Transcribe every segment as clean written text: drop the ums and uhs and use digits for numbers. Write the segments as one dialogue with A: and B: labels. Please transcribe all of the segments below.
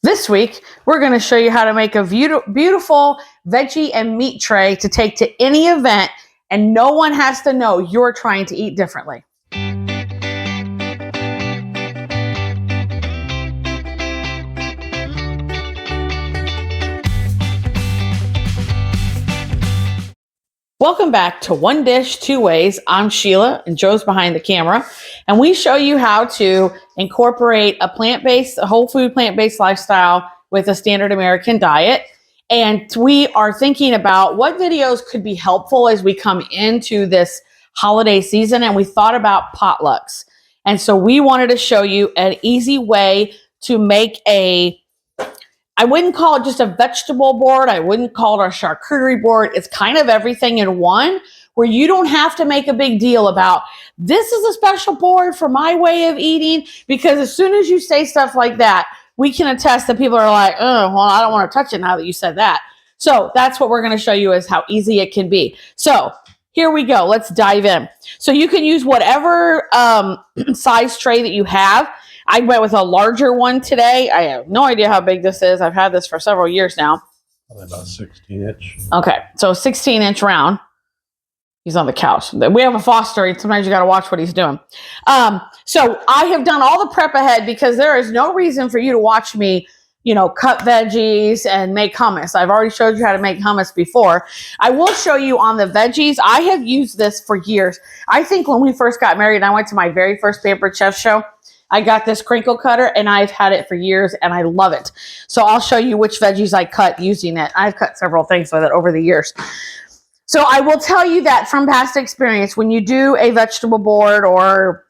A: This week, we're going to show you how to make a beautiful veggie and meat tray to take to any event, and no one has to know you're trying to eat differently. Welcome back to One Dish, Two Ways. I'm Sheila, and Joe's behind the camera, and we show you how to incorporate a whole food plant-based lifestyle with a standard American diet. And we are thinking about what videos could be helpful as we come into this holiday season, and we thought about potlucks. And so we wanted to show you an easy way to make I wouldn't call it just a vegetable board. I wouldn't call it a charcuterie board. It's kind of everything in one, where you don't have to make a big deal about this is a special board for my way of eating, because as soon as you say stuff like that, we can attest that people are like, oh, well, I don't want to touch it now that you said that. So that's what we're going to show you, is how easy it can be. So here we go. Let's dive in. So you can use whatever size tray that you have. I went with a larger one today. I have no idea how big this is. I've had this for several years now.
B: Probably about 16 inch.
A: Okay, so 16-inch round. He's on the couch. We have a foster. Sometimes you got to watch what he's doing. So I have done all the prep ahead, because there is no reason for you to watch me, cut veggies and make hummus. I've already showed you how to make hummus before. I will show you on the veggies. I have used this for years. I think when we first got married and I went to my very first Pampered Chef show, I got this crinkle cutter, and I've had it for years, and I love it. So I'll show you which veggies I cut using it. I've cut several things with it over the years. So I will tell you that from past experience, when you do a vegetable board or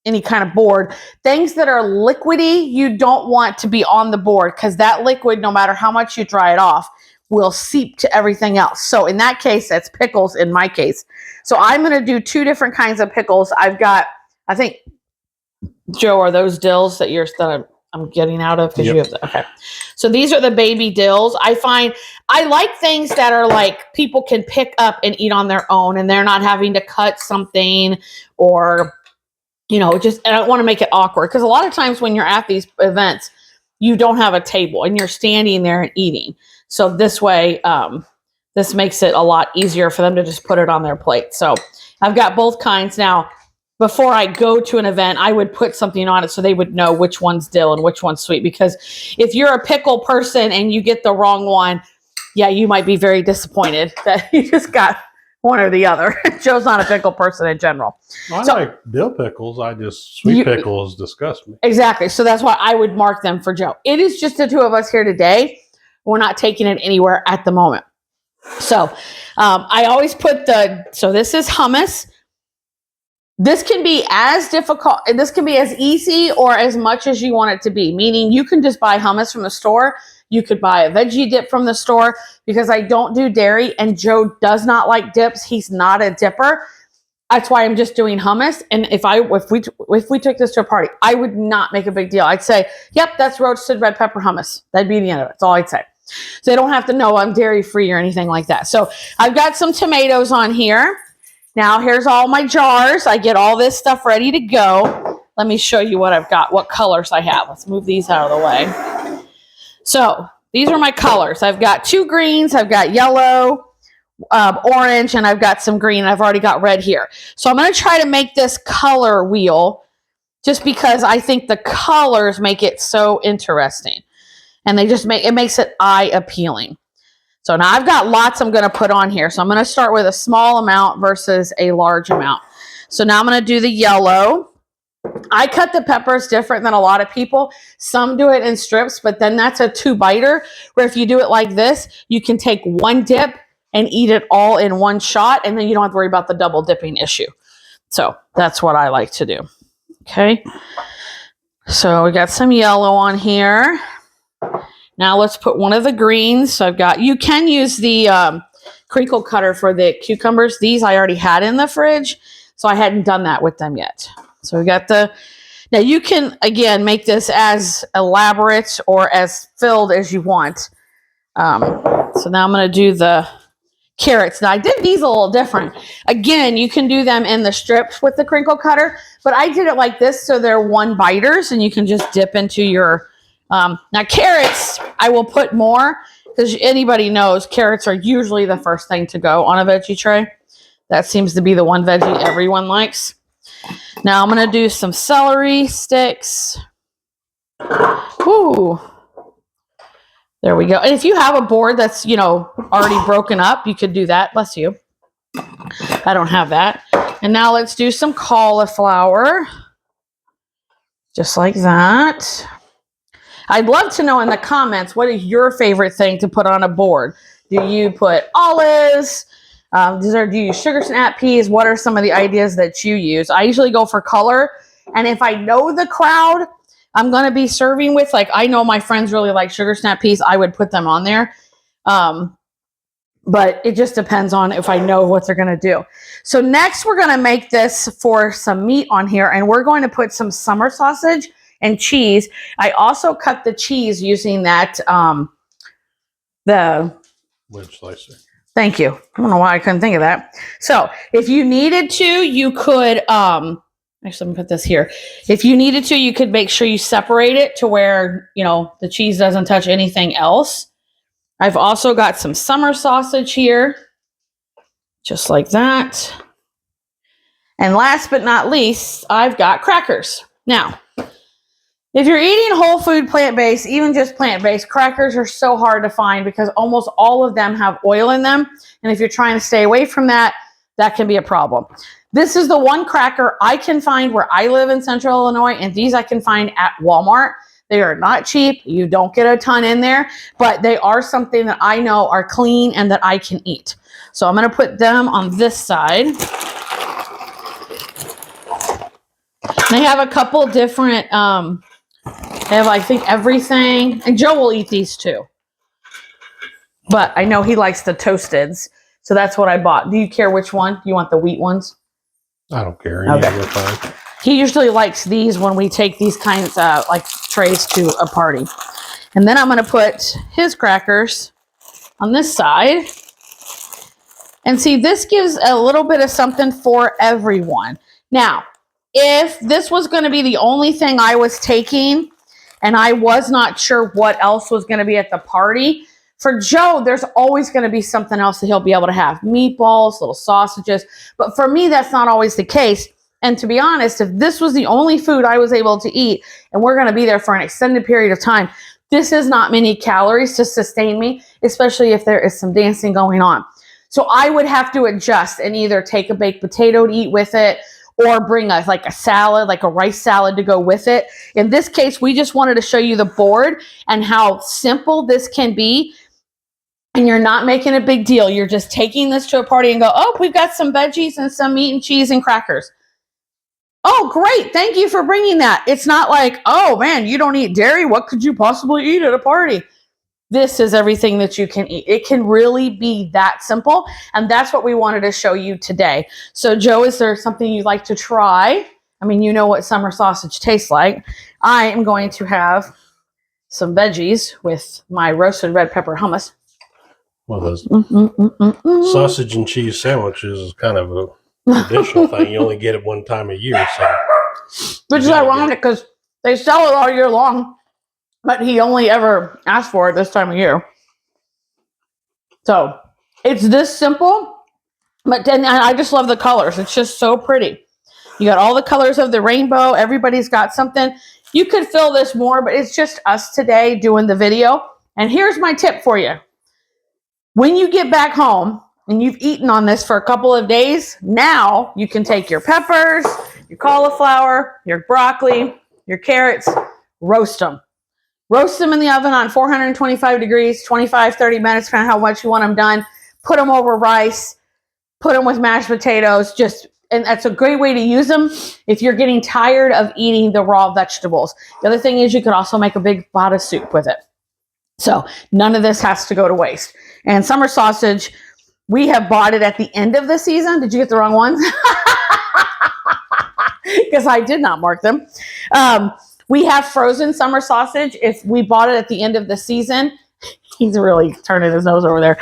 A: any kind of board, things that are liquidy, you don't want to be on the board, because that liquid, no matter how much you dry it off, will seep to everything else. So in that case, that's pickles in my case. So I'm going to do two different kinds of pickles. I've got, I think, Joe, are those dills that I'm getting out of? Because
B: Yep.
A: you have okay. So these are the baby dills. I find I like things that are like people can pick up and eat on their own, and they're not having to cut something, or just, I don't want to make it awkward, because a lot of times when you're at these events, you don't have a table and you're standing there and eating. So this way, this makes it a lot easier for them to just put it on their plate. So I've got both kinds now. Before I go to an event, I would put something on it so they would know which one's dill and which one's sweet. Because if you're a pickle person and you get the wrong one, yeah, you might be very disappointed that you just got one or the other. Joe's not a pickle person in general.
B: I like dill pickles. Sweet pickles disgust me.
A: Exactly. So that's why I would mark them for Joe. It is just the two of us here today. We're not taking it anywhere at the moment. So I always put so this is hummus. This can be as difficult, this can be as easy or as much as you want it to be, meaning you can just buy hummus from the store. You could buy a veggie dip from the store, because I don't do dairy and Joe does not like dips. He's not a dipper. That's why I'm just doing hummus. And if we took this to a party, I would not make a big deal. I'd say, yep, that's roasted red pepper hummus. That'd be the end of it. That's all I'd say. So they don't have to know I'm dairy free or anything like that. So I've got some tomatoes on here. Now, here's all my jars. I get all this stuff ready to go. Let me show you what I've got, what colors I have. Let's move these out of the way. So these are my colors. I've got 2 greens. I've got yellow, orange, and I've got some green. I've already got red here. So I'm going to try to make this color wheel, just because I think the colors make it so interesting. And they just makes it eye appealing. So now I've got lots I'm going to put on here. So I'm going to start with a small amount versus a large amount. So now I'm going to do the yellow. I cut the peppers different than a lot of people. Some do it in strips, but then that's a 2-biter, where if you do it like this, you can take one dip and eat it all in one shot, and then you don't have to worry about the double dipping issue. So that's what I like to do. Okay. So we got some yellow on here. Now let's put one of the greens. So you can use the crinkle cutter for the cucumbers. These I already had in the fridge, so I hadn't done that with them yet. So we got now you can, again, make this as elaborate or as filled as you want. So now I'm going to do the carrots. Now I did these a little different. Again, you can do them in the strips with the crinkle cutter, but I did it like this, so they're 1-biters, and you can just dip into your Now carrots, I will put more because anybody knows carrots are usually the first thing to go on a veggie tray. That seems to be the one veggie everyone likes. Now I'm going to do some celery sticks. Ooh. There we go. And if you have a board that's, already broken up, you could do that. Bless you. I don't have that. And now let's do some cauliflower. Just like that. I'd love to know in the comments, what is your favorite thing to put on a board? Do you put olives? Do you use sugar snap peas? What are some of the ideas that you use? I usually go for color. And if I know the crowd I'm going to be serving with, like I know my friends really like sugar snap peas, I would put them on there. But it just depends on if I know what they're going to do. So next we're going to make this for some meat on here, and we're going to put some summer sausage and cheese. I also cut the cheese using that, the
B: wedge slicer.
A: Thank you. I don't know why I couldn't think of that. So if you needed to, you could, actually, let me put this here. If you needed to, you could make sure you separate it to where, the cheese doesn't touch anything else. I've also got some summer sausage here, just like that. And last but not least, I've got crackers. Now, if you're eating whole food plant-based, even just plant-based, crackers are so hard to find because almost all of them have oil in them. And if you're trying to stay away from that, that can be a problem. This is the one cracker I can find where I live in Central Illinois, and these I can find at Walmart. They are not cheap. You don't get a ton in there, but they are something that I know are clean and that I can eat. So I'm going to put them on this side. They have a couple different, they have, I think, everything. And Joe will eat these too. But I know he likes the toasteds. So that's what I bought. Do you care which one? Do you want the wheat ones?
B: I don't care.
A: Okay.
B: They're fine.
A: He usually likes these when we take these kinds of like trays to a party. And then I'm going to put his crackers on this side. And see, this gives a little bit of something for everyone. Now, if this was going to be the only thing I was taking and I was not sure what else was going to be at the party, for Joe, there's always going to be something else that he'll be able to have. Meatballs, little sausages. But for me, that's not always the case. And to be honest, if this was the only food I was able to eat and we're going to be there for an extended period of time, this is not many calories to sustain me, especially if there is some dancing going on. So I would have to adjust and either take a baked potato to eat with it or bring a salad, like a rice salad to go with it. In this case, we just wanted to show you the board and how simple this can be. And you're not making a big deal. You're just taking this to a party and go, oh, we've got some veggies and some meat and cheese and crackers. Oh, great. Thank you for bringing that. It's not like, oh, man, you don't eat dairy. What could you possibly eat at a party? This is everything that you can eat. It can really be that simple. And that's what we wanted to show you today. So, Joe, is there something you'd like to try? I mean, you know what summer sausage tastes like. I am going to have some veggies with my roasted red pepper hummus.
B: Well, those sausage and cheese sandwiches is kind of a traditional thing. You only get it one time a year. So
A: which is ironic because they sell it all year long, but he only ever asked for it this time of year. So it's this simple, but then I just love the colors. It's just so pretty. You got all the colors of the rainbow. Everybody's got something. You could fill this more, but it's just us today doing the video. And here's my tip for you. When you get back home and you've eaten on this for a couple of days, now you can take your peppers, your cauliflower, your broccoli, your carrots, roast them. Roast them in the oven on 425 degrees, 25, 30 minutes, kind of how much you want them done. Put them over rice, put them with mashed potatoes, and that's a great way to use them if you're getting tired of eating the raw vegetables. The other thing is you could also make a big pot of soup with it. So none of this has to go to waste. And summer sausage, we have bought it at the end of the season. Did you get the wrong ones? Because I did not mark them. We have frozen summer sausage. If we bought it at the end of the season, he's really turning his nose over there.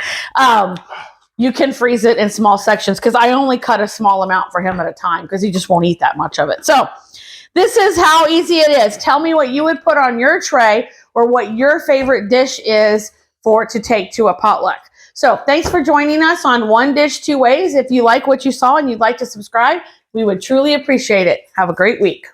A: You can freeze it in small sections because I only cut a small amount for him at a time because he just won't eat that much of it. So this is how easy it is. Tell me what you would put on your tray or what your favorite dish is to take to a potluck. So thanks for joining us on One Dish, Two Ways. If you like what you saw and you'd like to subscribe, we would truly appreciate it. Have a great week.